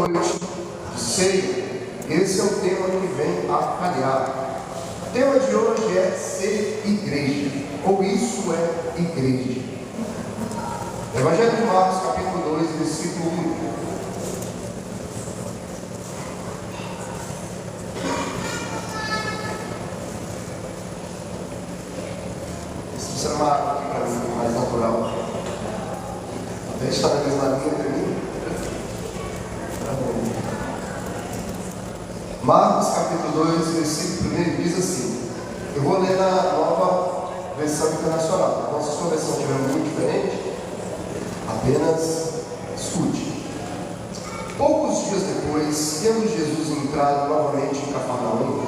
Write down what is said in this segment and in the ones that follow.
noite de ceia, esse é o tema que vem a calhar. O tema de hoje é ser igreja, ou isso é igreja. Evangelho de Marcos, capítulo 2, versículo 1. Isso é uma água aqui para mim, mais natural. A gente está na mesma linha para mim. Marcos capítulo 2, versículo 1 diz assim. Eu vou ler na nova versão internacional. Então, se a sua versão estiver muito diferente, apenas escute. Poucos dias depois, tendo Jesus entrado novamente em Cafarnaum,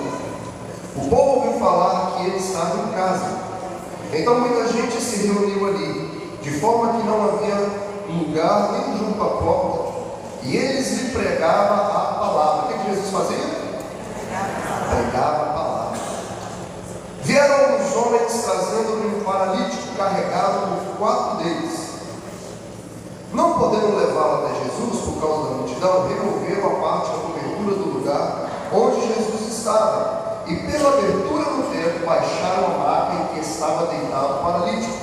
o povo ouviu falar que ele estava em casa. Então muita gente se reuniu ali, de forma que não havia lugar nem junto à porta, e eles lhe pregavam a palavra. O que Jesus fazia? Pregava a palavra. Vieram alguns homens trazendo um paralítico carregado por 4 deles. Não podendo levá-lo até Jesus por causa da multidão, removeram a parte da cobertura do lugar onde Jesus estava, e pela abertura do teto baixaram a maca em que estava deitado o paralítico.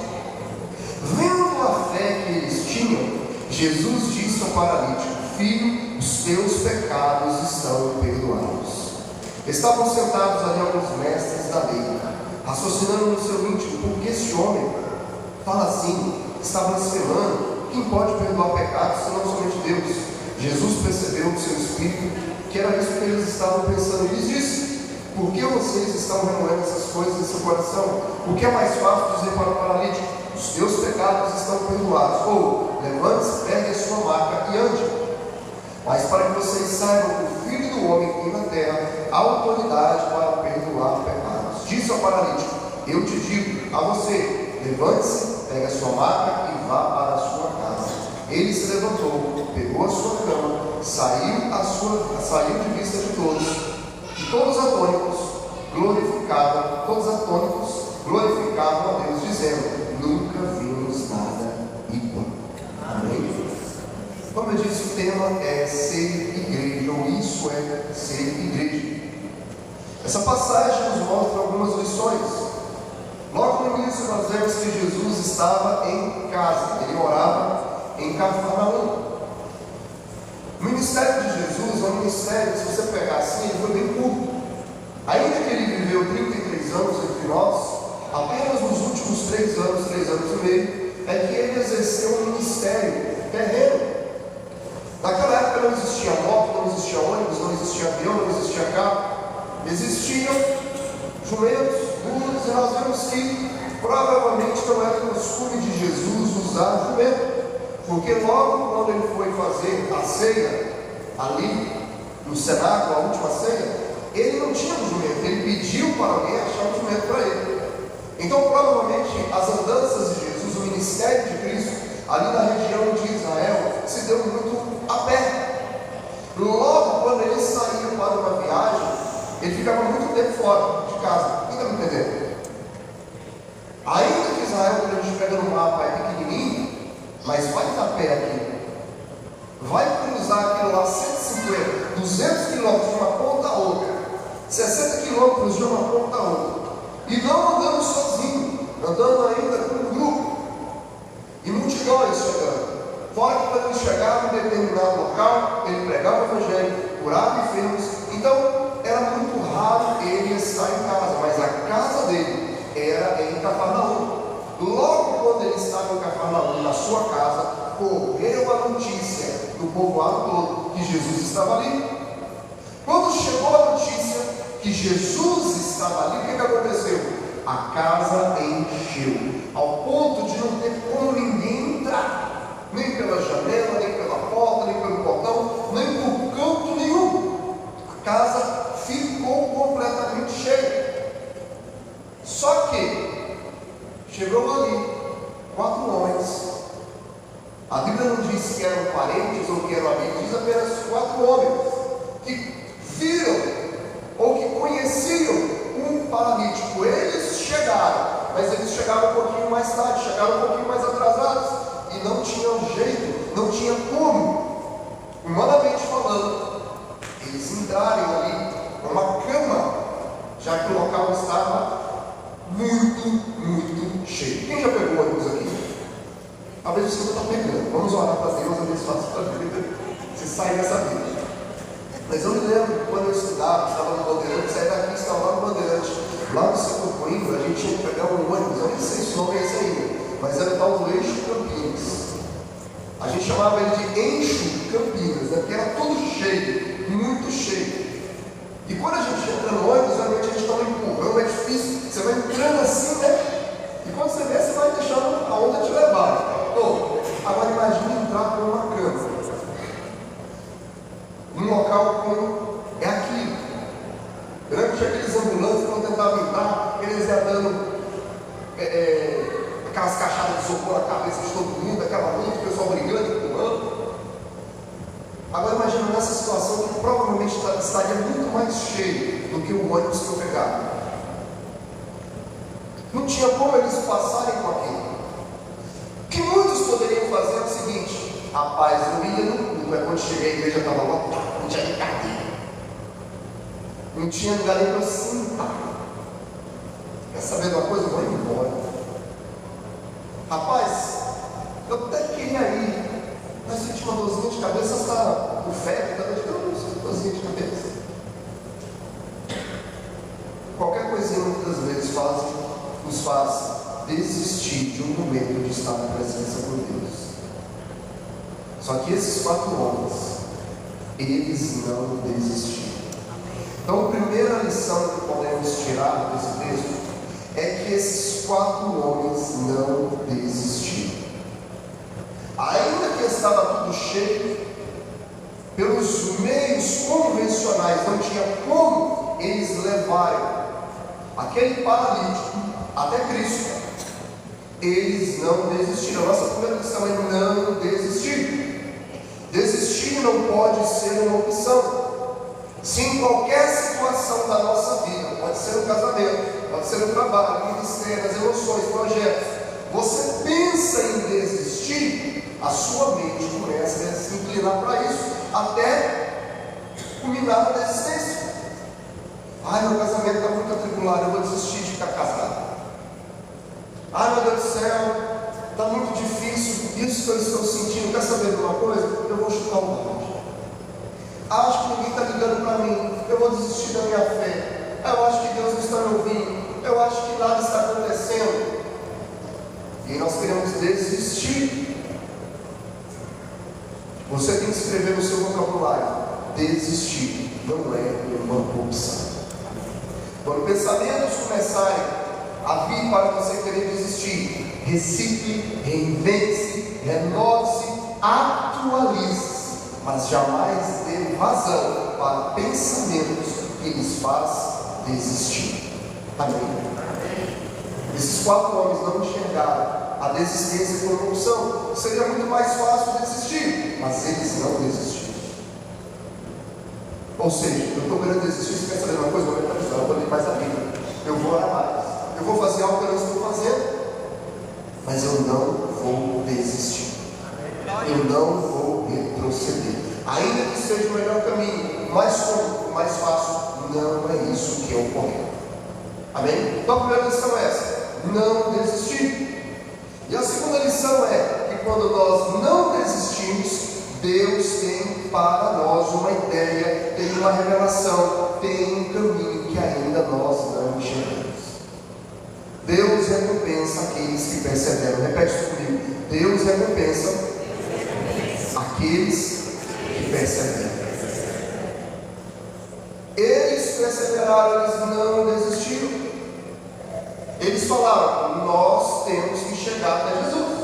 Vendo a fé que eles tinham, Jesus disse ao paralítico: Filho, os teus pecados estão perdoados. Estavam sentados ali alguns mestres da lei, raciocinando no seu íntimo: por que esse homem fala assim? Está blasfemando. Quem pode perdoar pecados senão somente Deus? Jesus percebeu no seu espírito que era isso que eles estavam pensando e lhes disse: por que vocês estão remoendo essas coisas em seu coração? O que é mais fácil dizer para o paralítico: os teus pecados estão perdoados, ou levante-se, pegue a sua maca e ande. Mas para que vocês saibam que o Filho do Homem tem na terra a autoridade para perdoar pecados. Disse ao paralítico: eu te digo a você, levante-se, pegue a sua maca e vá para a sua casa. Ele se levantou, pegou a sua cama, saiu de vista de todos, e todos atônicos glorificavam a Deus, dizendo: nunca vimos nada igual. Amém? Como eu disse, o tema é ser igreja, ou isso é ser igreja. Essa passagem nos mostra algumas lições. Logo no início nós vemos que Jesus estava em casa, ele orava em Cafarnaum. O ministério de Jesus é um ministério, se você pegar assim, ele foi bem curto. Ainda que ele viveu 33 anos entre nós, apenas nos últimos 3 anos e meio, é que ele exerceu um ministério terreno. Naquela época não existia moto, não existia ônibus, não existia avião, não existia carro. Existiam jumentos, burros, e nós vemos que provavelmente não era o costume de Jesus usar jumento, porque logo quando ele foi fazer a ceia, ali no cenáculo, a última ceia, ele não tinha um jumento, ele pediu para alguém achar um jumento para ele. Então provavelmente as andanças de Jesus, o ministério de Cristo, ali na região de Israel, se deu muito a pé. Logo quando ele saía para uma viagem, ele ficava muito tempo fora de casa. Quem está me entendendo? Ainda que Israel, quando a gente pega no mapa, é pequenininho, mas vai estar pé aqui. Vai cruzar aquilo lá 150, 200 quilômetros de uma ponta a outra, 60 quilômetros de uma ponta a outra, e não andando sozinho, andando ainda com um grupo, e multidões chegando. Fora que quando ele chegava em determinado local, ele pregava o evangelho, curava enfermos. Então era muito raro ele estar em casa, mas a casa dele era em Cafarnaum. Logo quando ele estava em Cafarnaum, na sua casa, correu a notícia do povoado todo que Jesus estava ali. Quando chegou a notícia que Jesus estava ali, o que aconteceu? A casa encheu, ao ponto de não ter como ninguém entrar, nem pela janela, nem pela porta, nem pelo portão, nem por canto nenhum. A casa ficou completamente cheia. Só que chegou ali 4 homens. A Bíblia não diz que eram parentes ou que eram amigos, diz apenas 4 homens que viram ou que conheciam um paralítico. Eles chegaram, mas eles chegaram um pouquinho mais tarde, chegaram um pouquinho mais atrasados, e não tinham jeito, não tinha como, humanamente falando, cheio. Quem já pegou ônibus aqui? Talvez você não está pegando. Vamos orar para Deus, às vezes faço para a vida, se sai dessa vida. Mas eu me lembro, quando eu estava no Bandeirante, saí daqui e estava lá no Bandeirante. Lá no Centro Coimbra, a gente tinha que pegar um ônibus, eu nem sei se o nome é esse ainda, mas era o tal do Eixo Campinas. A gente chamava ele de Eixo Campinas, né? Porque era tudo cheio, muito cheio. E quando a gente entra no ônibus, realmente a gente toma um empurrão, é difícil, você vai entrando assim, né? E quando você vê, você vai deixando a onda te levar. Pô, agora imagine entrar por uma cama, num local como é aquilo. Durante aqueles ambulantes, quando tentavam entrar, eles iam dando aquelas caixadas de isopor na cabeça de todo mundo, aquela luta, o pessoal brigando, empurrando. Agora imagina nessa situação que provavelmente estaria muito mais cheio do que o ônibus que eu pegava. Não tinha como eles passarem com aquilo. O que muitos poderiam fazer é o seguinte: rapaz, eu ia no culto, mas quando cheguei a igreja estava lotada, não tinha nem cadeira, não tinha lugar nem para sentar. Quer saber de uma coisa? Eu vou embora. Rapaz, eu até queria ir, mas senti uma dorzinha de cabeça, está com febre, estava de dorzinha de cabeça. Qualquer coisinha muitas vezes nos faz desistir de um momento de estar na presença de Deus. Só que esses 4 homens, eles não desistiram. Então a primeira lição que podemos tirar desse texto é que esses 4 homens não desistiram. Ainda que estava tudo cheio, pelos meios convencionais não tinha como eles levarem aquele paralítico até Cristo. Eles não desistiram. Nossa primeira lição é não desistir. Desistir não pode ser uma opção. Se em qualquer situação da nossa vida, pode ser no casamento, pode ser no trabalho, no ministério, nas emoções, projetos, você pensa em desistir, a sua mente começa a se inclinar para isso, até culminar na desistência. Ai, meu casamento está muito atribulado, eu vou desistir de ficar casado. Ai, meu Deus do céu, está muito difícil, isso que eu estou sentindo. Quer saber de uma coisa? Eu vou chutar o balde. Acho que ninguém está ligando para mim, eu vou desistir da minha fé. Eu acho que Deus não está me ouvindo, eu acho que nada está acontecendo. E nós queremos desistir. Você tem que escrever no seu vocabulário: desistir não é uma opção. Quando pensamentos começarem a vir para você querer desistir, recicle, reinvente-se, renove-se, atualize-se, mas jamais dê vazão para pensamentos que lhes faz desistir. Amém? Esses 4 homens não enxergaram a desistência como opção. Seria muito mais fácil desistir, mas eles não desistiram. Ou seja, eu estou querendo desistir. Você quer saber uma coisa? Eu vou ler mais a Bíblia, eu vou orar mais, eu vou fazer algo que eu não estou fazendo, mas eu não vou desistir, eu não vou retroceder, ainda que seja o melhor caminho, mais cômodo, mais fácil, não é isso que é o correto. Amém? Então a primeira lição é essa: não desistir. E a segunda lição é que quando nós não desistimos, Deus tem para nós uma ideia, tem uma revelação, tem um caminho que ainda nós não enxergamos. Deus recompensa aqueles que perseveram. Repete isso comigo: Deus recompensa aqueles que perseveram. Eles perseveraram, eles não desistiram. Eles falaram: nós temos que chegar até Jesus,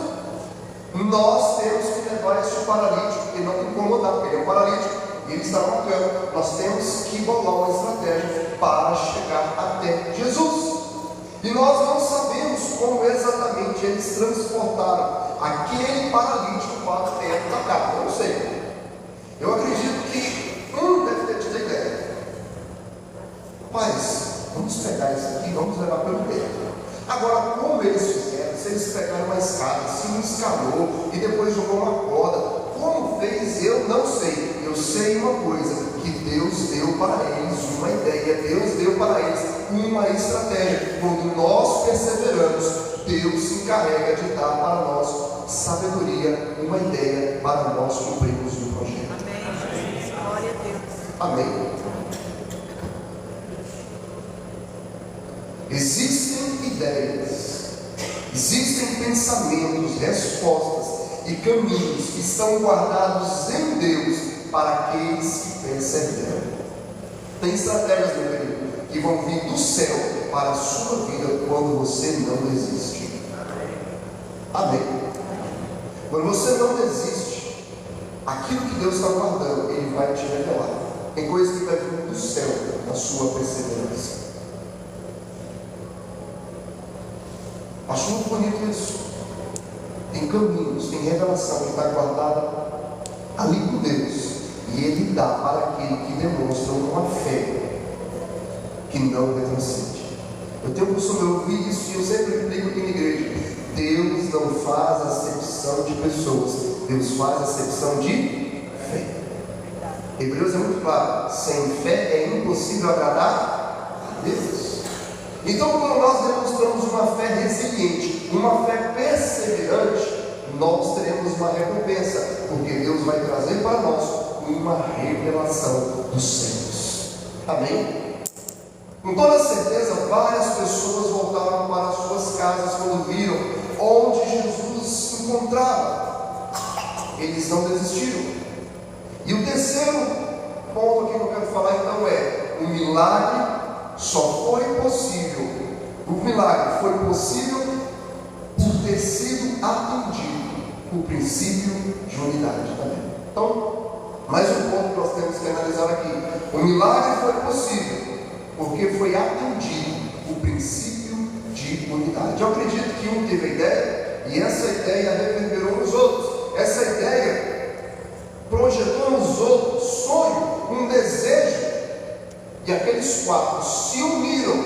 nós temos que levar este paralítico e não incomodar, porque ele é um paralítico e ele está na cama. Nós temos que bolar uma estratégia para chegar até Jesus. E nós não sabemos como exatamente eles transportaram aquele paralítico para dentro da casa. Eu não sei. Eu acredito que deve ter tido a ideia: rapaz, vamos pegar isso aqui, vamos levar pelo dentro. Agora, como eles fizeram? Se eles pegaram uma escada, se um escalou e depois jogou uma corda, como fez? Eu não sei. Eu Eu sei uma coisa, que Deus deu para eles uma ideia, Deus deu para eles uma estratégia. Quando nós perseveramos, Deus se encarrega de dar para nós sabedoria, uma ideia para nós cumprirmos o projeto. Amém, Jesus. Glória a Deus. Amém. Existem ideias, existem pensamentos, respostas e caminhos que estão guardados em Deus para aqueles que perseveram. Tem estratégias, meu querido, que vão vir do céu para a sua vida quando você não desiste. Amém. Quando você não desiste, aquilo que Deus está guardando, Ele vai te revelar. Tem coisas que vai vir do céu na sua perseverança. Acho muito bonito isso. Tem caminhos, tem revelação que está guardada ali com Deus. E Ele dá para aquele que demonstra uma fé que não retrocede. Eu tenho o costume de ouvir isso e eu sempre explico aqui na igreja. Deus não faz acepção de pessoas, Deus faz acepção de fé. Hebreus é muito claro: sem fé é impossível agradar a Deus. Então, quando nós demonstramos uma fé resiliente, uma fé perseverante, nós teremos uma recompensa, porque Deus vai trazer para nós uma revelação dos céus. Amém? Com toda certeza, várias pessoas voltaram para as suas casas quando viram onde Jesus se encontrava. Eles não desistiram. E o terceiro ponto aqui que eu quero falar então é: o milagre só foi possível, o milagre foi possível por ter sido atendido o princípio de unidade também. Então, mais um ponto que nós temos que analisar aqui: o milagre foi possível porque foi atendido o princípio de unidade. Eu acredito que um teve a ideia, e essa ideia reverberou nos outros. Essa ideia projetou nos outros sonho, um desejo. E aqueles quatro se uniram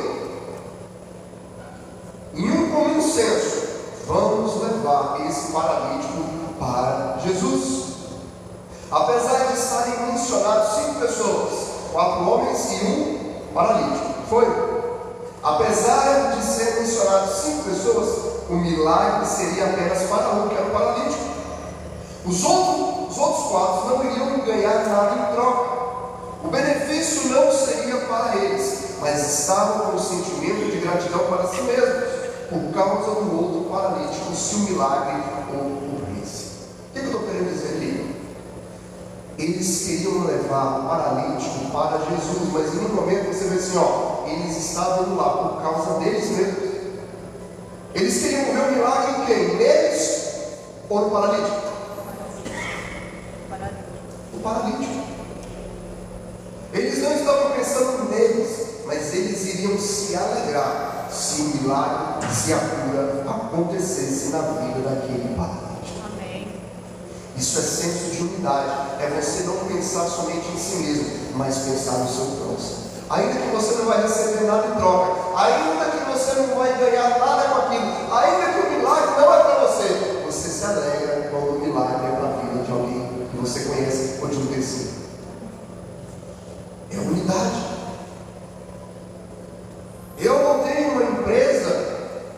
em um comum senso: vamos levar esse paralítico para Jesus. Apesar de estarem mencionados 5 pessoas, 4 homens e um paralítico, foi. Apesar de ser mencionados 5 pessoas, o milagre seria apenas para um, que era o paralítico. Os outros 4 não iriam ganhar nada em troca. O benefício não seria para eles, mas estavam com um sentimento de gratidão para si mesmos, por causa do outro paralítico, se o milagre ocorresse. O que eu estou querendo dizer aqui? Eles queriam levar o paralítico para Jesus, mas em um momento você vê assim, eles estavam lá por causa deles mesmos. Eles queriam ver o milagre em quem? Neles ou no paralítico? O paralítico. Eles não estavam pensando neles, mas eles iriam se alegrar se o milagre, se a cura acontecesse na vida daquele paralítico. Amém. Isso é senso de unidade, é você não pensar somente em si mesmo, mas pensar no seu próximo. Ainda que você não vai receber nada em troca, ainda que você não vai ganhar nada com aquilo, ainda que o milagre não é para você, você se alegra quando o milagre é para a vida de alguém que você conhece ou de um terceiro. É unidade. Eu não tenho uma empresa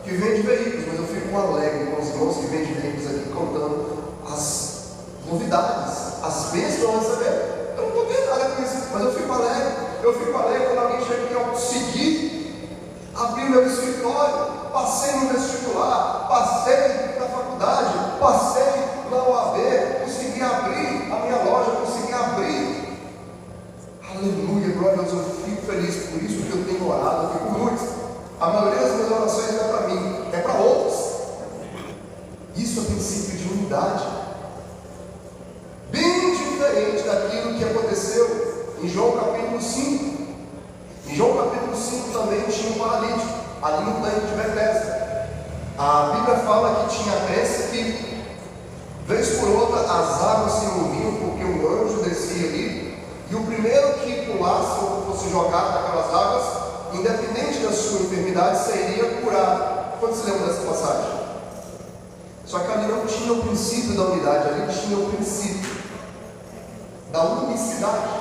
que vende veículos, mas eu fico alegre com os irmãos que vendem veículos aqui, contando as novidades, as bênçãos que vão receber. Eu não estou vendo nada com isso, mas eu fico alegre. Eu fico alegre quando alguém chega aqui, eu consegui abrir meu escritório, passei no vestibular, passei na faculdade, passei na OAB, consegui abrir a minha loja, consegui abrir. Aleluia, glória a Deus, eu fico feliz por isso que eu tenho orado, eu fico muito. A maioria das minhas orações não é para mim, é para outros. Isso é princípio de unidade. Bem diferente daquilo que aconteceu em João capítulo 5. Em João capítulo 5 também tinha um paralítico, ali no tanque de Betesda. A Bíblia fala que tinha crença que, vez por outra, as águas se moviam porque um anjo descia ali. E o primeiro que pulasse ou fosse jogado naquelas águas, independente da sua enfermidade, sairia curado. Quando se lembra dessa passagem? Só que ali não tinha o princípio da unidade, ali tinha o princípio da unicidade.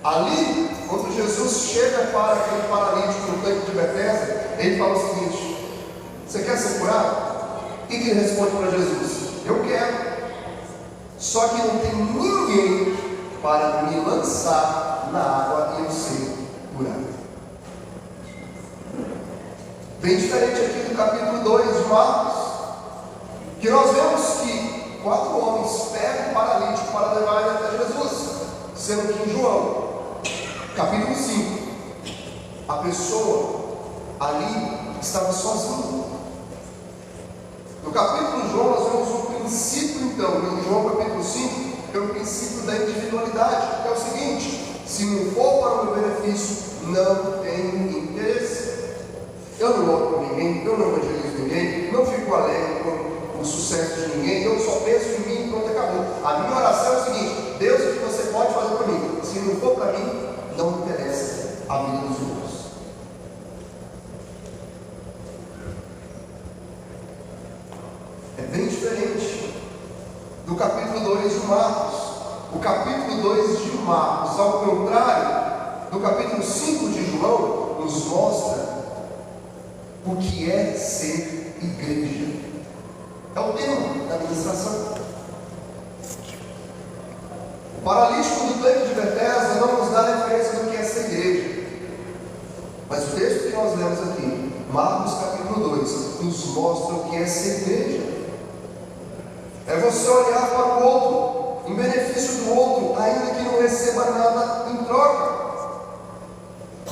Ali, quando Jesus chega para aquele paralítico no tanque de Betesda, ele fala o seguinte: você quer ser curado? O que ele responde para Jesus? Eu quero. Só que não tem ninguém para me lançar na água e eu ser curado. Bem diferente aqui do capítulo 2 de Marcos, que nós vemos que 4 homens pegam o paralítico para levar ele até Jesus, sendo que em João, capítulo 5, a pessoa ali estava sozinha. No capítulo de João nós vemos o princípio, então, em João capítulo 5, é o princípio da individualidade, que é o seguinte: se não for para o meu benefício, não tenho interesse. Eu não oro por ninguém, eu não evangelizo ninguém, não fico alegre com o sucesso de ninguém, eu só penso em mim e pronto, acabou. A minha oração é o seguinte: Deus, o que você pode fazer para mim? Se não for para mim, não me interessa a vida dos outros. É bem diferente do capítulo 2 de Marcos. O capítulo 2 de Marcos, ao contrário do capítulo 5 de João, nos mostra o que é ser igreja. É o tema da ministração. O paralítico do tanque de Betesda não nos dá referência do que é ser igreja. Mas o texto que nós lemos aqui, Marcos capítulo 2, nos mostra o que é ser igreja. É você olhar para o outro, em benefício do outro, ainda que não receba nada em troca.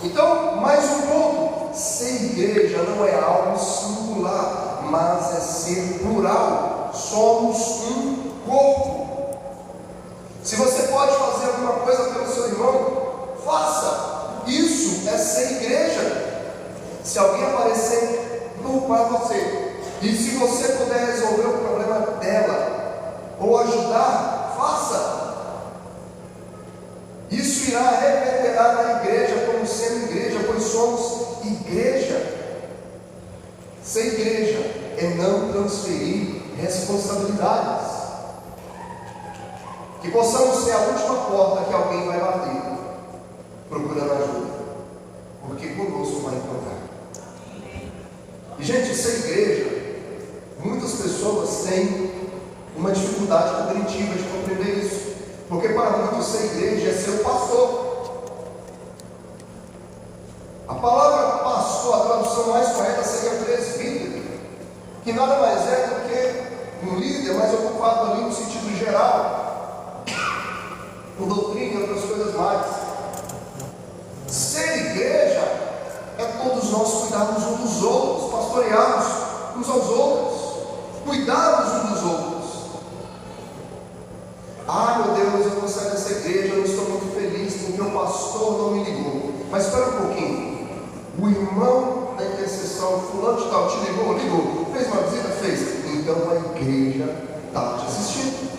Então, mais um ponto: ser igreja não é algo singular, mas é ser plural. Somos um corpo. Se você pode fazer alguma coisa pelo seu irmão, faça. Isso é ser igreja. Se alguém aparecer para você, e se você puder resolver o problema dela, ou ajudar, faça. Isso irá reverberar na igreja como sendo igreja, pois somos igreja. Ser igreja é não transferir responsabilidades. Que possamos ser a última porta que alguém vai bater, procurando ajuda, porque conosco vai encontrar. E gente, ser igreja, muitas pessoas têm uma dificuldade cognitiva de compreender isso, porque para muitos ser igreja é ser o pastor. A palavra pastor, a tradução mais correta seria presbítero, que nada mais é do que um líder, mas ocupado ali no sentido geral, com doutrina e outras coisas mais. Ser igreja é todos nós cuidarmos uns dos outros, pastorearmos uns aos outros, cuidarmos uns dos outros. Ah, meu Deus, eu vou sair dessa igreja, eu não estou muito feliz porque o pastor não me ligou. Mas espera um pouquinho. O irmão da intercessão, fulano de tal, te ligou? Ligou. Fez uma visita? Fez. Então a igreja está te assistindo.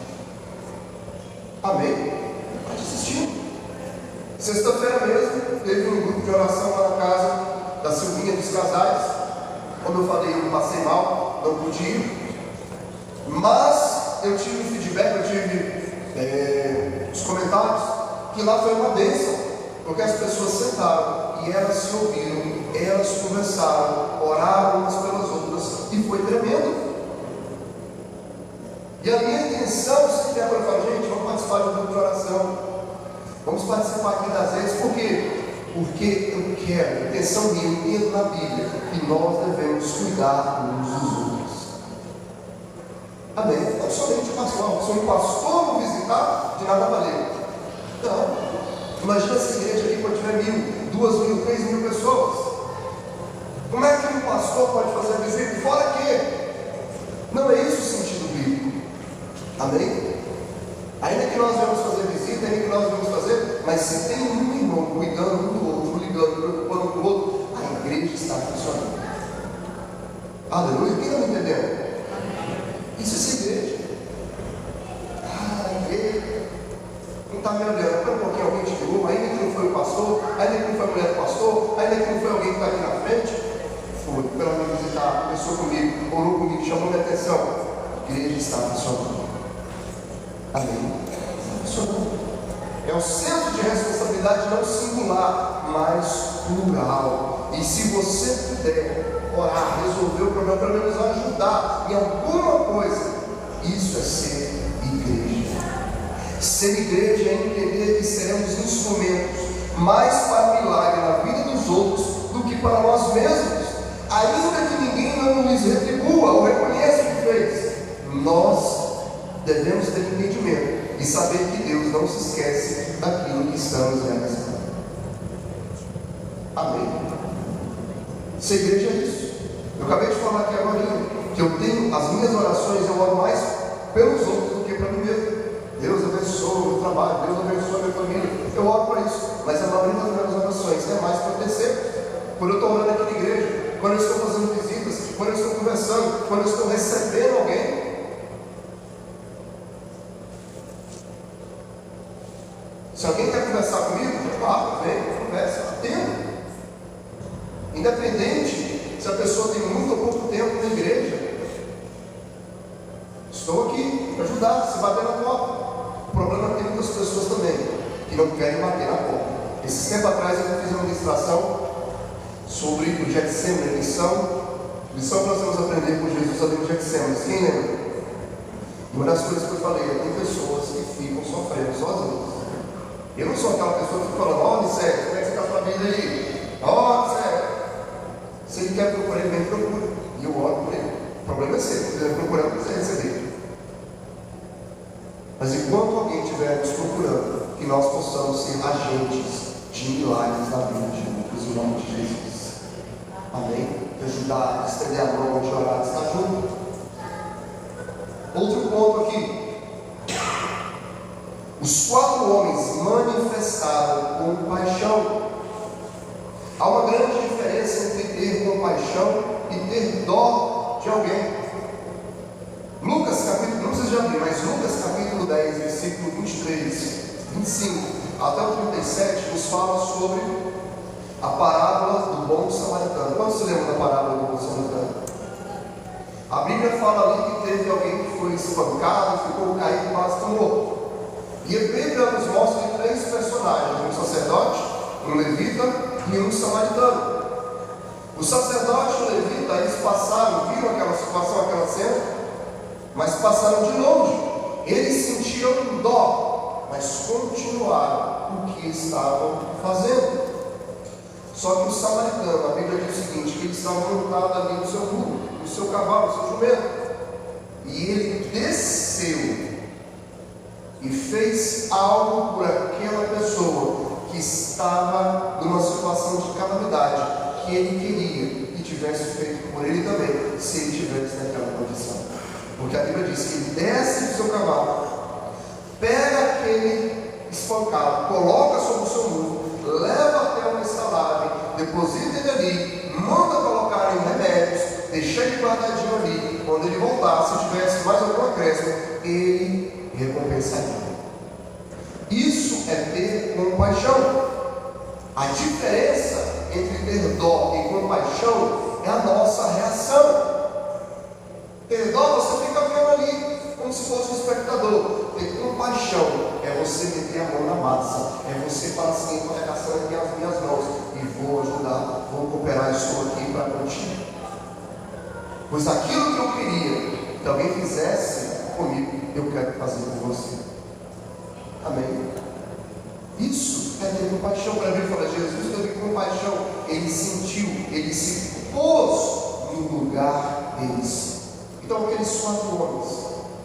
Amém? Está te assistindo. Sexta-feira mesmo, teve um grupo de oração lá na casa da Silvinha dos casais. Como eu falei, eu passei mal, não pude ir. Mas eu tive feedback, eu tive os comentários, que lá foi uma bênção, porque as pessoas sentaram e elas se ouviram, elas conversaram, oraram umas pelas outras, e foi tremendo. E a minha intenção, se quiser para falar, gente, vamos participar do grupo de oração, vamos participar aqui das vezes. Por quê? Porque eu quero, a intenção minha, eu entendo na Bíblia que nós devemos cuidar uns dos outros. Amém? Não somente o pastor, se um pastor não visitar, de nada valeu. Não. Imagina essa igreja aqui quando tiver 1.000, 2.000, 3.000 pessoas. Como é que um pastor pode fazer a visita? Fora que não é isso o sentido bíblico. Amém? Ainda que nós vamos fazer visita, ainda que nós vamos fazer, mas se tem um irmão cuidando um do outro, ligando, preocupando com o outro, a igreja está funcionando. Aleluia. Quem não está entendendo? Isso é ser igreja. A igreja não está me olhando. Espera um pouquinho, alguém te ligou, ainda que não foi o pastor, ainda que não foi a mulher do pastor, ainda que não foi alguém que está aqui na frente. Foi, pela minha visitar, conversou comigo, orou comigo, chamou minha atenção. A igreja está funcionando. Amém. um senso de responsabilidade não singular, mas plural. E se você puder orar, resolver o problema, pelo menos ajudar em alguma coisa, isso é ser igreja. Ser igreja é entender que seremos instrumentos mais para milagre na vida dos outros do que para nós mesmos. Ainda que ninguém não nos retribua ou reconheça o que fez, nós devemos ter entendimento e saber que Deus não se esquece daquilo que estamos realizando. Amém. Ser igreja é isso. Eu acabei de falar aqui agora que eu tenho as minhas orações, eu oro mais pelos outros do que para mim mesmo. Deus abençoe o meu trabalho, Deus abençoe a minha família. Eu oro para isso, mas a maioria das minhas orações é mais para descer. Quando eu estou orando aqui na igreja, quando eu estou fazendo visitas, quando eu estou conversando, quando eu estou recebendo alguém. Se alguém quer conversar comigo, vem, conversa, atendo. Independente se a pessoa tem muito ou pouco tempo na igreja, estou aqui para ajudar, se bater na porta. O problema é que tem muitas pessoas também que não querem bater na porta. Esses tempos atrás eu fiz uma ministração sobre o Getsemane, lição que nós vamos aprender com Jesus ali no Getsemane. Quem lembra? Uma das coisas que eu falei é que tem pessoas que ficam sofrendo sozinhas. Eu não sou aquela pessoa que fica falando: ó, Nicélio, como é que você está a sua vida aí? Ó, Nicélio. Se ele quer procurar, ele vem e procura. E eu oro por ele. O problema é seu, você vai procurando para você receber. Mas enquanto alguém estiver nos procurando, que nós possamos ser agentes de milagres na vida de outros, em nome de Jesus. Amém? De ajudar, de estender a mão, de orar, de estar junto. Outro ponto aqui. Os 4 homens manifestaram compaixão. Há uma grande diferença entre ter compaixão e ter dó de alguém. Lucas capítulo, não precisa de abrir, mas Lucas capítulo 10, versículo 23, 25 até o 37, nos fala sobre a parábola do bom samaritano. Quantos se lembram da parábola do bom samaritano? A Bíblia fala ali que teve alguém que foi espancado, ficou caído, quase morto. E a Bíblia nos mostra 3 personagens: um sacerdote, um levita e um samaritano. O sacerdote e o levita, eles passaram, viram aquela situação, aquela cena, mas passaram de longe. Eles sentiram dó, mas continuaram o que estavam fazendo. Só que o samaritano, a Bíblia diz o seguinte: que eles estavam montados ali no seu burro, no seu cavalo, no seu jumento, e ele desceu e fez algo por aquela pessoa que estava numa situação de calamidade, que ele queria que tivesse feito por ele também, se ele tivesse naquela condição. Porque a Bíblia diz que ele desce do seu cavalo, pega aquele espancado, coloca sobre o seu muro, leva até uma estalagem, deposita ele ali, manda colocar em remédios, deixa ele guardadinho ali. Quando ele voltar, se tivesse mais algum acréscimo, ele recompensaria. Isso é ter compaixão. A diferença entre ter dó e compaixão é a nossa reação. Ter dó, você fica vendo ali como se fosse um espectador. Ter compaixão é você meter a mão na massa, é você falar assim: estou arregaçando aqui as minhas mãos e vou ajudar, vou cooperar, estou aqui para contigo. Pois aquilo que eu queria que alguém fizesse comigo, eu quero fazer com você. Amém? Isso é ter compaixão. Para mim, fala: Jesus teve compaixão, ele sentiu, ele se pôs no lugar deles. Então, aqueles 4 homens,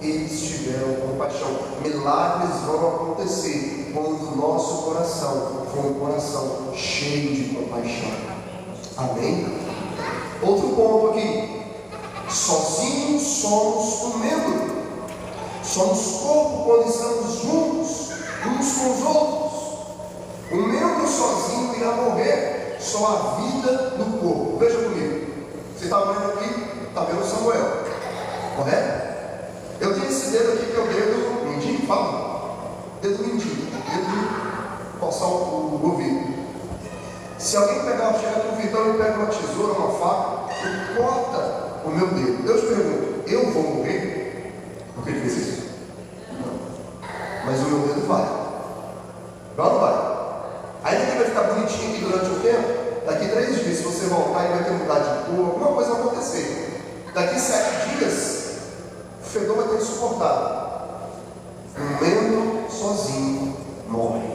eles tiveram compaixão. Milagres vão acontecer quando o nosso coração for um coração cheio de compaixão. Amém? Outro ponto aqui: sozinhos somos um membro, somos corpo quando estamos juntos uns com os outros. Um membro sozinho irá morrer, só a vida do corpo. Veja comigo, você está vendo aqui, está vendo Samuel, correto? Eu tenho esse dedo aqui que é o dedo mindinho, fala? Dedo mindinho, dedo de coçar o ouvido. Se alguém chegar aqui no Vitão e pega uma tesoura, uma faca e corta o meu dedo, eu te pergunto: eu vou morrer porque ele fez isso? Não. Mas o meu dedo vai. Vai ou não vai? Ainda que vai ficar bonitinho aqui durante um tempo, daqui 3 dias, se você voltar, ele vai ter mudado de cor, alguma coisa vai acontecer. Daqui 7 dias, o fedor vai ter insuportável. Um membro sozinho morre.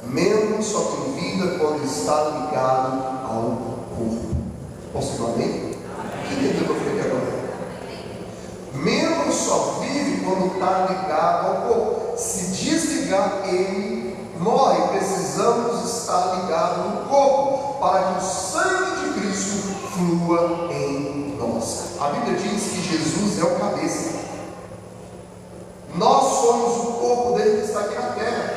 Membro só tem vida quando está ligado ao corpo. Posso ir amém? Quem entendeu o que eu falei aqui agora? Membro só vive quando está ligado ao corpo. Se desligar, ele morre. Precisamos estar ligados no corpo para que o sangue de Cristo flua em nós. A Bíblia diz que Jesus é o cabeça. Nós somos o corpo dele que está aqui na terra.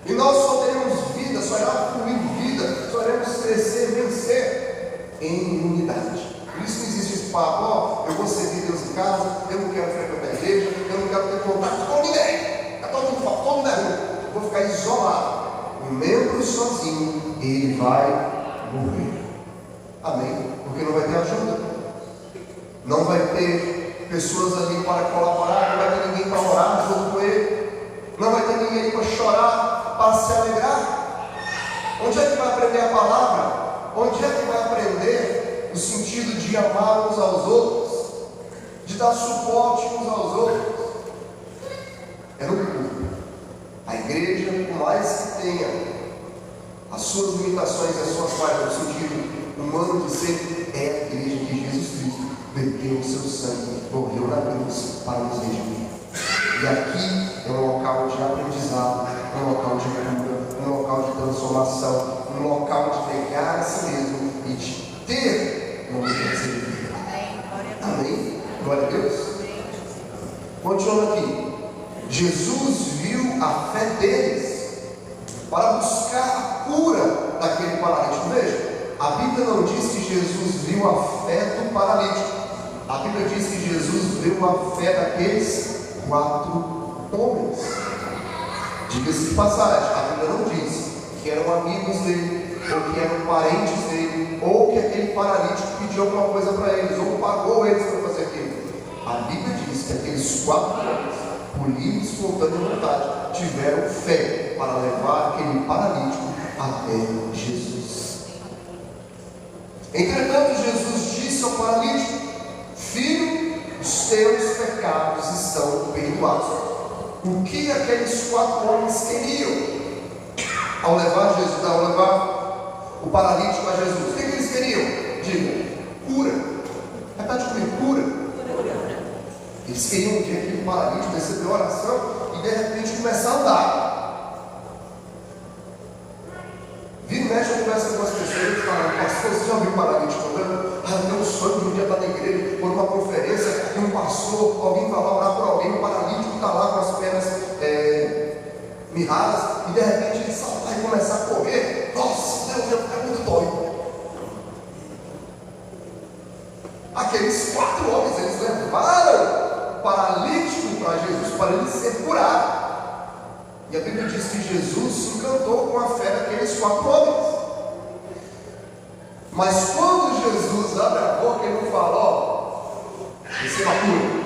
E nós só teremos vida, só irá fluir vida, só iremos crescer, vencer em unidade. Por isso não existe esse papo, eu vou servir Deus em casa, eu não quero frequentar a igreja, eu não quero ter contato com ninguém. Está todo mundo junto. Vou ficar isolado. O membro sozinho, ele vai morrer. Amém? Porque não vai ter ajuda. Não vai ter pessoas ali para colaborar, não vai ter ninguém para orar junto com ele. Não vai ter ninguém para chorar, para se alegrar. Onde é que vai aprender a palavra? Onde é que vai aprender o sentido de amar uns aos outros? De dar suporte uns aos outros? É no culto. A igreja, por mais que tenha as suas limitações e as suas falhas no sentido humano de ser, é a igreja que Jesus Cristo verteu o seu sangue, morreu na cruz para nos redimir. E aqui é um local de aprendizado, um local de cura, um local de transformação, um local de negar a si mesmo e de ter uma mudança de vida. Amém? Glória a Deus. Continuando aqui. Jesus viu a fé deles para buscar a cura daquele paralítico. Veja, a Bíblia não diz que Jesus viu a fé do paralítico. A Bíblia diz que Jesus viu a fé daqueles 4 homens. Diga-se de passagem, a Bíblia não diz que eram amigos dele, ou que eram parentes dele, ou que aquele paralítico pediu alguma coisa para eles, ou pagou eles para fazer aquilo. A Bíblia diz que aqueles 4 homens, por livre e espontânea vontade, tiveram fé para levar aquele paralítico até Jesus. Entretanto, Jesus disse ao paralítico: filho, os teus pecados estão perdoados. O que aqueles 4 homens queriam ao levar Jesus, ao levar o paralítico a Jesus? O que eles queriam? Diga, cura. Repete comigo, cura. Eles queriam que aquele paralítico recebeu oração e de repente começar a andar. Vira e mexe, eu converso com as pessoas e falo: pastor, você já viu um paralítico andando? Eu tenho um sonho de um dia estar na igreja, ou numa conferência, e um pastor, alguém vai lá orar por alguém, um paralítico está lá com as pernas mirradas, e de repente ele saltar e começar a correr. Nossa, Deus, eu ficar muito doido. Aqueles 4 homens, eles levaram paralítico para Jesus, para ele ser curado. E a Bíblia diz que Jesus se encantou com a fé daqueles 4 homens. Mas quando Jesus abre a boca, ele não fala: ó, receba a cura.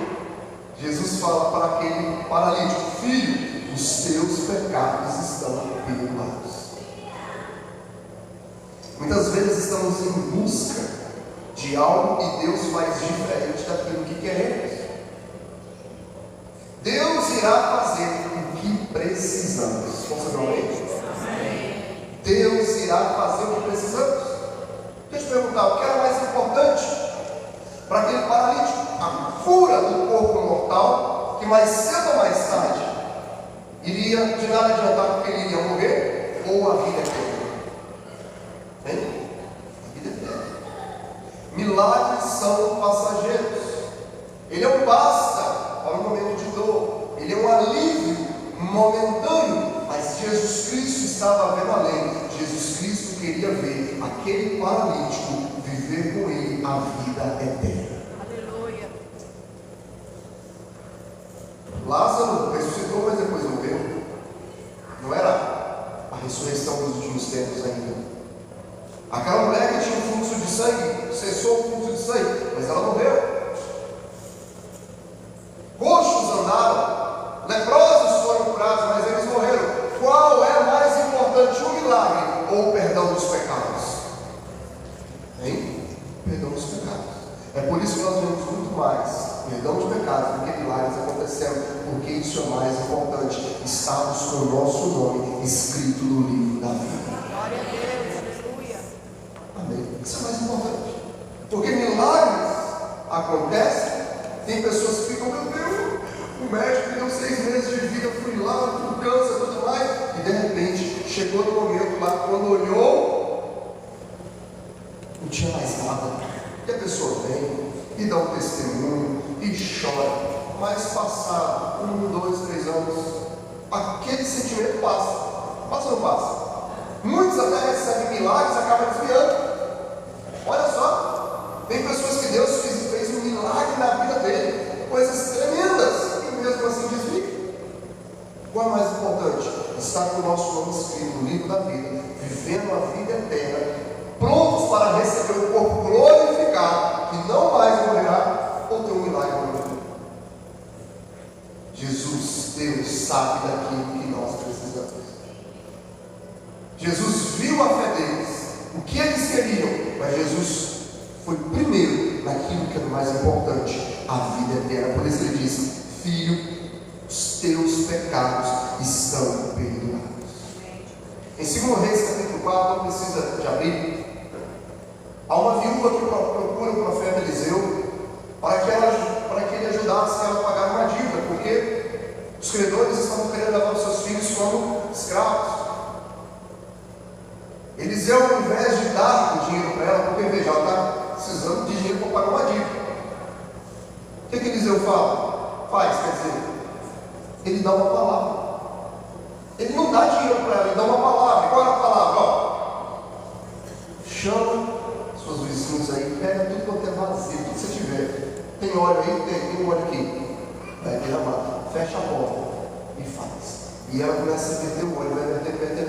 Jesus fala para aquele paralítico: filho, os teus pecados estão perdoados. Muitas vezes estamos em busca de algo e Deus faz diferente daquilo que queremos. Deus irá fazer o que precisamos. Posso ver isso? Deus irá fazer o que precisamos. Deixa eu te perguntar, o que era mais importante para aquele paralítico? A cura do corpo mortal, que mais cedo ou mais tarde iria de nada adiantar, porque ele iria morrer, ou a vida eterna? Hein? A vida eterna. Milagres são passageiros. Ele é um basta para um momento de dor, ele é um alívio momentâneo, mas Jesus Cristo estava vendo além. Jesus Cristo queria ver aquele paralítico viver com ele a vida eterna. Aleluia. Lázaro ressuscitou, mas depois morreu. Não era a ressurreição dos últimos tempos ainda. Aquela mulher que tinha um fluxo de sangue, cessou o fluxo de sangue, mas ela morreu. Coxos andaram, leprosos foram curados, mas eles morreram. Qual é mais ou perdão dos pecados? Hein? Perdão dos pecados. É por isso que nós vemos muito mais perdão de pecados do que milagres acontecendo, porque isso é mais importante. Estamos com o nosso nome escrito no livro da vida. Glória a Deus, aleluia. Amém. Isso é mais importante. Porque milagres acontecem, tem pessoas que ficam, meu Deus, o médico me deu 6 meses de vida, eu fui lá, com câncer e tudo mais, e de repente chegou no momento lá, quando olhou, não tinha mais nada. E a pessoa vem e dá um testemunho e chora, mas passado 1, 2, 3 anos, aquele sentimento passa. Passa ou não passa? Muitos até recebem milagres e acabam desviando. Olha só, tem pessoas que Deus fez um milagre na vida dele, coisas tremendas, e mesmo assim desvia. Qual é mais importante? Estar com o nosso nome escrito no livro da vida, vivendo a vida eterna, prontos para receber o corpo glorificado, que não mais morrerá, ou ter um milagre na vida. Jesus, Deus, sabe daquilo que nós precisamos. Jesus viu a fé deles, o que eles queriam, mas Jesus foi primeiro naquilo que era o mais importante, a vida eterna. Por isso ele disse: filho, os teus pecados estão perdoados. Em 2 Reis capítulo 4, não precisa de abrir, há uma viúva que procura o profeta Eliseu para que ele ajudasse ela a pagar uma dívida, porque os credores estavam querendo levar os seus filhos como escravos. Eliseu, ao invés de dar o dinheiro para ela, porque veja, ela está precisando de dinheiro para pagar uma dívida, o que Eliseu faz? Quer dizer, ele dá uma palavra. Ele não dá dinheiro para ela, ele dá uma palavra. Qual é a palavra? Chama suas vizinhas aí, pega tudo quanto é vazio, tudo que você tiver. Tem óleo aí? Tem um óleo aqui. Vai derramar. Fecha a porta e faz. E ela começa a meter o óleo, vai meter, até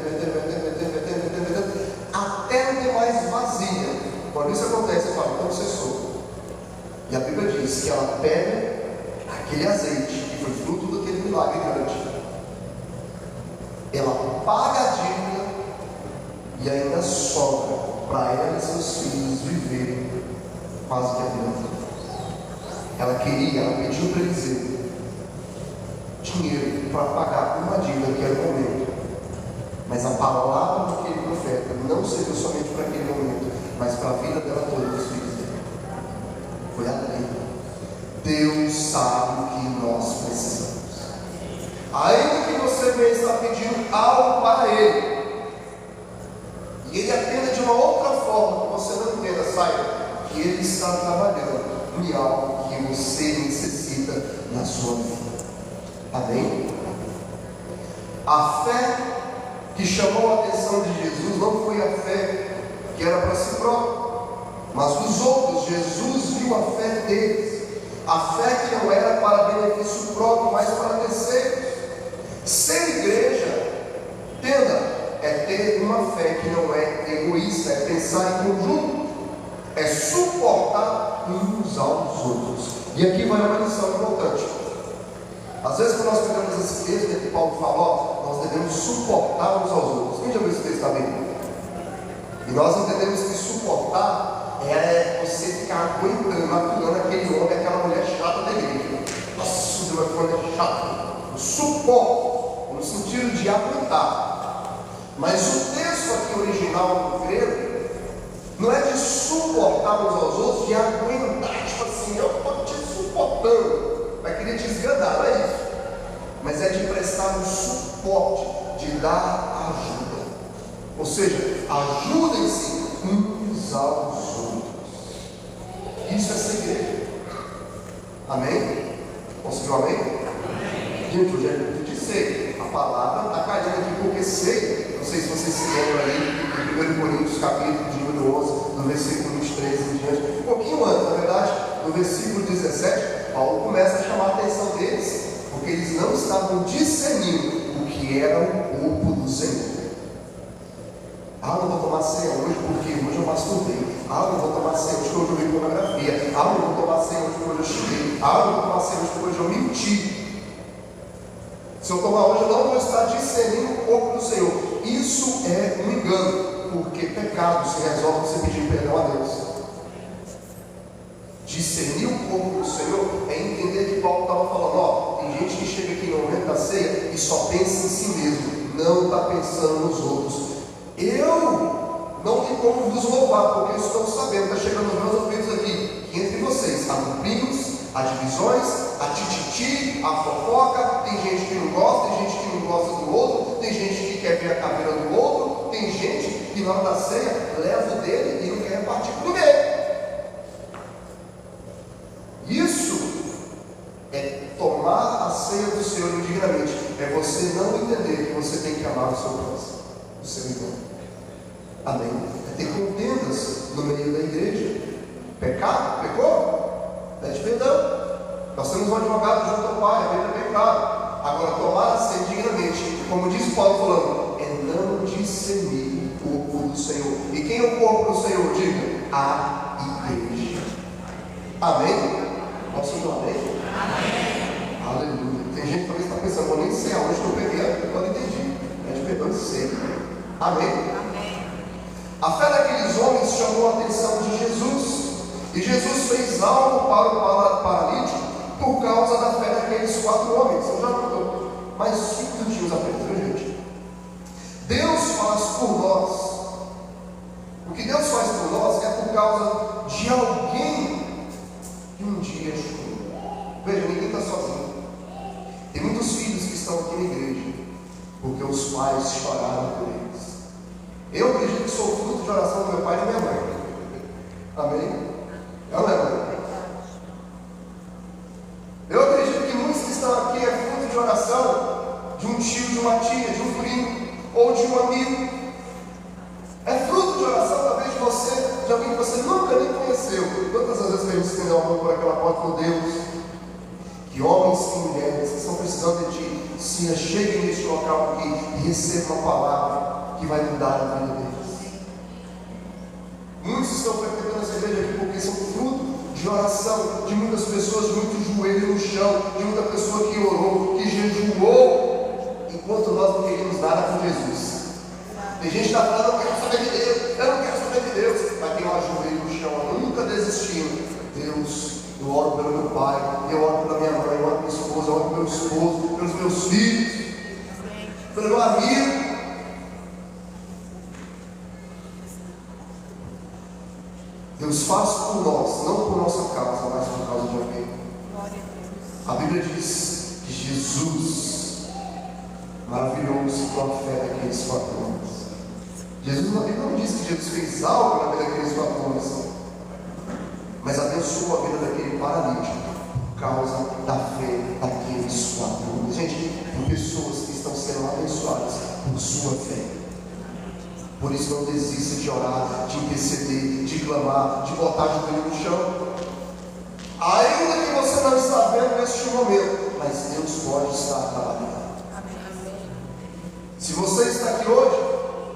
não ter mais vazia. Quando isso acontece, você fala, então cessou. E a Bíblia diz que ela pega aquele azeite, que foi fruto daquele milagre grande, ela paga a dívida e ainda sobra para ela e seus filhos viverem quase que a vida toda. Ela pediu para Eliseu dinheiro para pagar uma dívida que era o momento, mas a palavra daquele profeta não serviu somente para aquele momento, mas para a vida dela toda, dos filhos dela. Foi além. Deus sabe o que nós precisamos. Ainda que você venha estar pedindo algo para Ele, e Ele atenda de uma outra forma, que você não entenda, saiba que Ele está trabalhando em algo que você necessita na sua vida. Amém? A fé que chamou a atenção de Jesus não foi a fé que era para si próprio, mas os outros. Jesus viu a fé deles, a fé que não era para benefício próprio, mas para terceiros. Ser igreja, entenda, é ter uma fé que não é egoísta, é pensar em conjunto, é suportar uns aos outros. E aqui vai uma lição importante. Às vezes, quando nós pegamos esse texto que Paulo falou, nós devemos suportar uns aos outros. Quem já viu esse texto da Bíblia? E nós entendemos que suportar é você ficar aguentando, aturando aquele homem, aquela mulher chata da igreja. Nossa, o Deus é chato. Suporte, no sentido de aguentar. Mas o texto aqui original do grego não é de suportar uns aos outros, de aguentar, tipo assim, eu estou te suportando, vai querer te esganar, não é isso? Mas é de prestar um suporte, de dar ajuda. Ou seja, ajudem-se uns aos outros. Isso é ser igreja. Amém? Conseguiu amém? Gente, hoje é de ser. A palavra está caindo aqui porque sei. Não sei se vocês se lembram aí, em 1 Coríntios, capítulo de número 11, no versículo 23 em diante. Um pouquinho antes, na verdade, no versículo 17, Paulo começa a chamar a atenção deles, porque eles não estavam discernindo o que era o corpo do Senhor. Não vou tomar ceia hoje porque hoje eu masturbei. Não vou tomar ceia hoje porque hoje eu vi pornografia. Não vou tomar ceia hoje porque hoje eu xinguei. Não vou tomar ceia hoje porque hoje eu menti. Se eu tomar hoje, eu não vou estar discernindo o corpo do Senhor. Isso é um engano, porque pecado se resolve você pedir perdão a Deus. Discernir o corpo do Senhor é entender que Paulo estava falando, ó, tem gente que chega aqui no momento da ceia e só pensa em si mesmo, não está pensando nos outros. Eu não tenho como vos louvar, porque eu estou sabendo, está chegando os meus ouvidos aqui, que entre vocês há grupinhos, há divisões, há tititi, há fofoca, tem gente que não gosta, tem gente que não gosta do outro, tem gente que quer ver a caveira do outro, tem gente que na hora da ceia leva o dele e não quer repartir com ninguém. Isso é tomar a ceia do Senhor indignamente, é você não entender que você tem que amar o seu próximo, o seu irmão. Amém? É ter contendas no meio da igreja. Pecado? Pecou? Pede perdão. Nós temos um advogado junto ao Pai, a Bíblia é bem clara. Agora, tomar a ceia dignamente, como diz Paulo falando, é não discernir o corpo do Senhor. E quem é o corpo do Senhor? Diga, a igreja. Amém? Posso dizer amém? Amém. Aleluia. Tem gente que talvez está pensando, vou nem sei aonde que eu peguei, eu não entendi. Pede perdão de sempre. Amém? Amém. A fé daqueles homens chamou a atenção de Jesus. E Jesus fez algo para o paralítico por causa da fé daqueles 4 homens. Eu já notou. Mas 5 minutinhos apenas, gente. Deus faz por nós. O que Deus faz por nós é por causa de alguém que um dia chorou. Veja, ninguém está sozinho. Tem muitos filhos que estão aqui na igreja porque os pais choraram por eles. Eu acredito que sou fruto de oração do meu pai e da minha mãe. Amém? Não é, mãe? Eu acredito que muitos que estão aqui é fruto de oração de um tio, de uma tia, de um primo ou de um amigo. É fruto de oração talvez de você, de alguém que você nunca nem conheceu. Quantas vezes que a gente estendeu a mão por aquela porta com Deus? Que homens e mulheres que estão precisando de ti se cheguem neste local aqui e recebam uma palavra que vai mudar a vida deles. Muitos estão frequentando essa igreja aqui porque são fruto de oração de muitas pessoas, de muitos joelhos no chão, de muita pessoa que orou, que jejuou, enquanto nós não queríamos nada com Jesus. Tem gente que está falando, eu não quero saber de Deus, eu não quero saber de Deus, mas tem um joelho no chão, nunca desistindo. Deus, eu oro pelo meu pai, eu oro pela minha mãe, eu oro pela minha esposa, eu oro pelo meu esposo, pelos meus filhos, pelo meu amigo. Deus faz por nós, não por nossa causa, mas por causa de alguém. A Bíblia diz que Jesus maravilhou-se com a fé daqueles 4 homens. Jesus, na Bíblia não diz que Jesus fez algo na vida daqueles 4 homens, mas abençoou a vida daquele paralítico por causa da fé daqueles 4 homens. Gente, tem pessoas que estão sendo abençoadas por sua fé. Por isso não desista de orar, de interceder, de clamar, de botar o joelho no chão. Ainda que você não está vendo neste momento, mas Deus pode estar trabalhando. Se você está aqui hoje,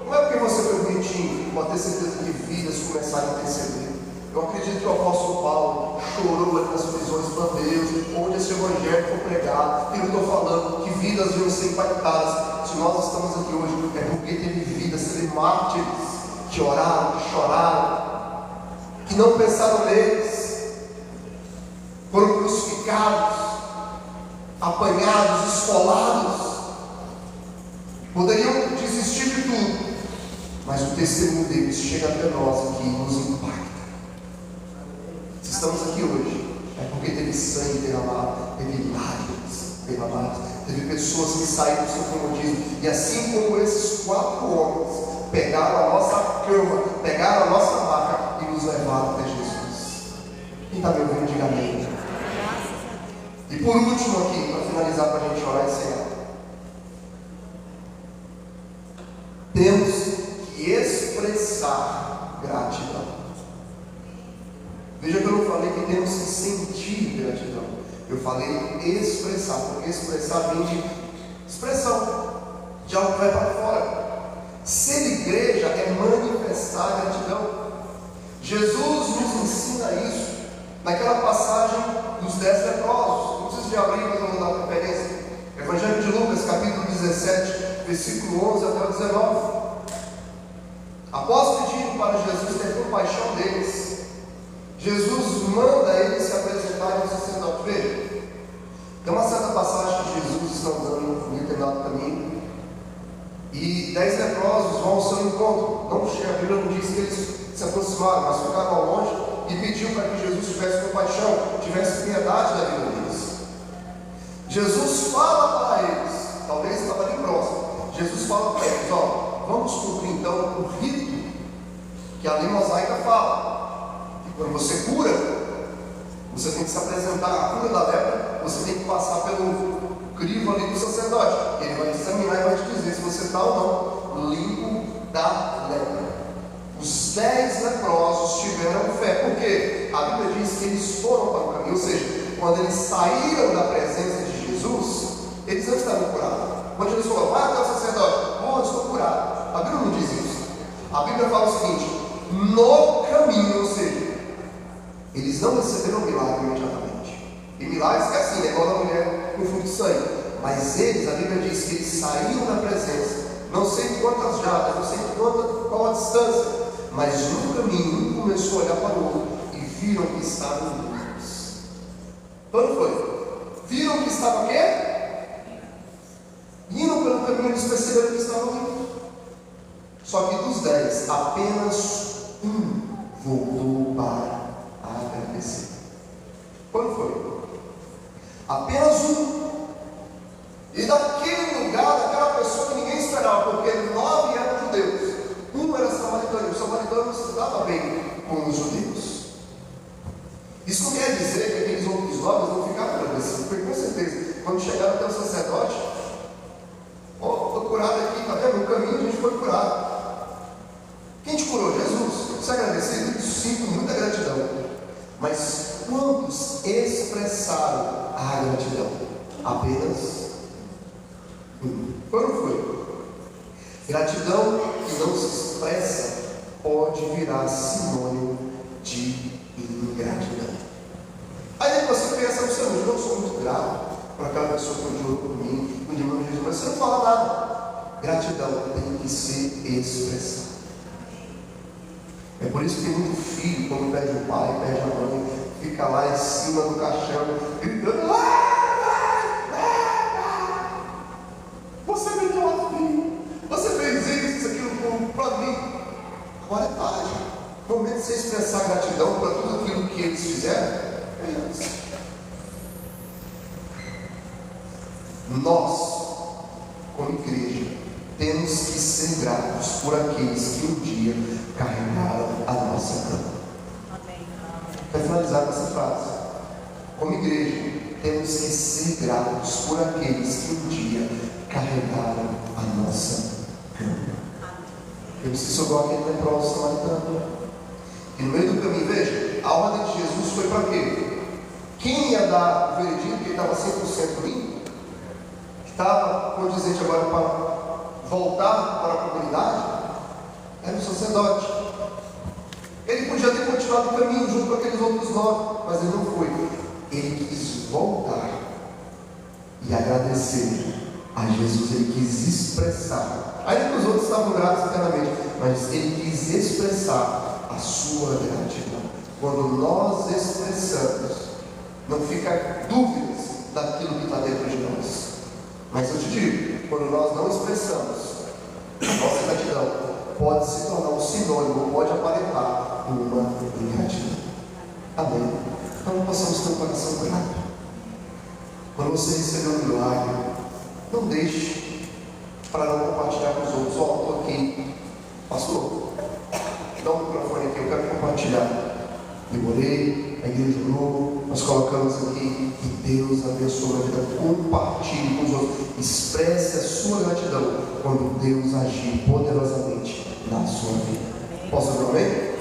não é porque você foi bonitinho, pode ter certeza que vidas começaram a interceder. Eu acredito que o apóstolo Paulo chorou ali nas prisões para Deus, onde esse evangelho foi pregado. E eu estou falando que vidas iam ser impactadas. Se nós estamos aqui hoje, é porque teve vidas, teve mártires que oraram, que choraram, que não pensaram neles, foram crucificados, apanhados, esfolados, poderiam desistir de tudo, mas o testemunho deles chega até nós aqui e nos impacta. Se estamos aqui hoje, é porque teve sangue derramado, teve lágrimas derramadas, teve pessoas que saíram do seu comodismo, e assim como esses 4 homens pegaram a nossa cama, pegaram a nossa maca e nos levaram até Jesus. Quem está me ouvindo, diga amém. E por último aqui, para finalizar, para a gente orar e encerrar, temos que expressar gratidão. Veja que eu não falei que temos que sentir gratidão. Eu falei expressar, porque expressar vem de expressão, de algo que vai para fora. Ser igreja é manifestar gratidão. Jesus nos ensina isso naquela passagem dos 10 leprosos. Não precisa de abrir, mas eu vou dar uma referência. Evangelho de Lucas, capítulo 17, versículo 11 até o 19. para Jesus ter compaixão deles, Jesus manda eles se apresentarem ao sacerdote. Veja, tem uma certa passagem que Jesus está andando no determinado caminho e 10 leprosos vão ao seu encontro. Não chega, a Bíblia não diz que eles se aproximaram, mas ficaram ao longe e pediu para que Jesus tivesse compaixão, tivesse piedade da vida deles. Jesus fala para eles, talvez estava ali próximo, Jesus fala para eles: ó, vamos cumprir então o rito que a lei mosaica fala. E quando você cura, você tem que se apresentar. A cura da lepra, você tem que passar pelo crivo ali do sacerdote. Ele vai examinar e vai te dizer se você está ou não limpo da lepra. Os 10 leprosos tiveram fé, porque a Bíblia diz que eles foram para o caminho, ou seja, quando eles saíram da presença de Jesus, eles não estavam curados. Quando Jesus falou: vai até o sacerdote, oh, eu estou curado. A Bíblia não diz isso. A Bíblia fala o seguinte: no caminho, ou seja, eles não receberam o milagre imediatamente. E milagres que é assim, é igual a mulher com fluxo de sangue. Mas eles, a Bíblia diz que eles saíram da presença, não sei quantas jardas, não sei qual a distância, mas no caminho um começou a olhar para o outro e viram que estavam limpos. Quando foi? Viram que estavam o quê? Indo pelo caminho, eles perceberam que estavam limpos. Só que dos 10, apenas um voltou para agradecer. Quando foi? Apenas um. E daquele lugar, daquela pessoa que ninguém esperava, porque 9 eram judeus, um era samaritano. O samaritano não se dava bem com os judeus. Isso não quer dizer que aqueles outros 9 não ficaram agradecidos, porque com certeza, quando chegaram até o sacerdote: ó, estou curado aqui, está vendo? No caminho a gente foi curado. Quem te curou? Jesus. Você é agradecido? Sinto muita gratidão. Mas quantos expressaram a gratidão? Apenas um. Quando foi? Gratidão que não se expressa pode virar sinônimo de ingratidão. Aí você pensa no seu mundo: eu sou muito grato para aquela pessoa que orou por mim, no nome de Jesus, mas você não fala nada. Gratidão tem que ser expressada. É por isso que tem muito filho, quando perde o pai, perde a mãe, fica lá em cima do caixão, gritando: você me deu a filho, você fez isso, aquilo para mim. Agora é tarde. No momento de você expressar gratidão para tudo aquilo que eles fizeram, é isso. Nós, como igreja, temos que ser gratos por aqueles que um dia carregaram a nossa cama. Quero finalizar com essa frase. Como igreja, temos que ser gratos por aqueles que um dia carregaram a nossa cama. Temos que socorrer aquele leproso samaritano. E no meio do caminho, veja, a ordem de Jesus foi para quê? Quem ia dar o veredito que ele estava 100% limpo? Que estava condizente agora para voltar para a comunidade? Era o sacerdote. Ele podia ter continuado o caminho junto com aqueles outros 9, mas ele não foi. Ele quis voltar e agradecer a Jesus. Ele quis expressar, ainda que os outros estavam gratos eternamente, mas ele quis expressar a sua gratidão. Quando nós expressamos, não fica dúvidas daquilo que está dentro de nós. Mas eu te digo, quando nós não expressamos a nossa gratidão, pode se tornar um sinônimo, pode aparentar uma ingratidão. Amém? Então não possamos ter um coração grato. Quando você receber um milagre, não deixe para não compartilhar com os outros. Ó, estou aqui, pastor, dá um microfone aqui, eu quero compartilhar. Eu orei, a igreja orou, nós colocamos aqui, e Deus abençoe a vida. Compartilhe com os outros, expresse a sua gratidão quando Deus agir poderosamente na sua vida. Posso ver, amém?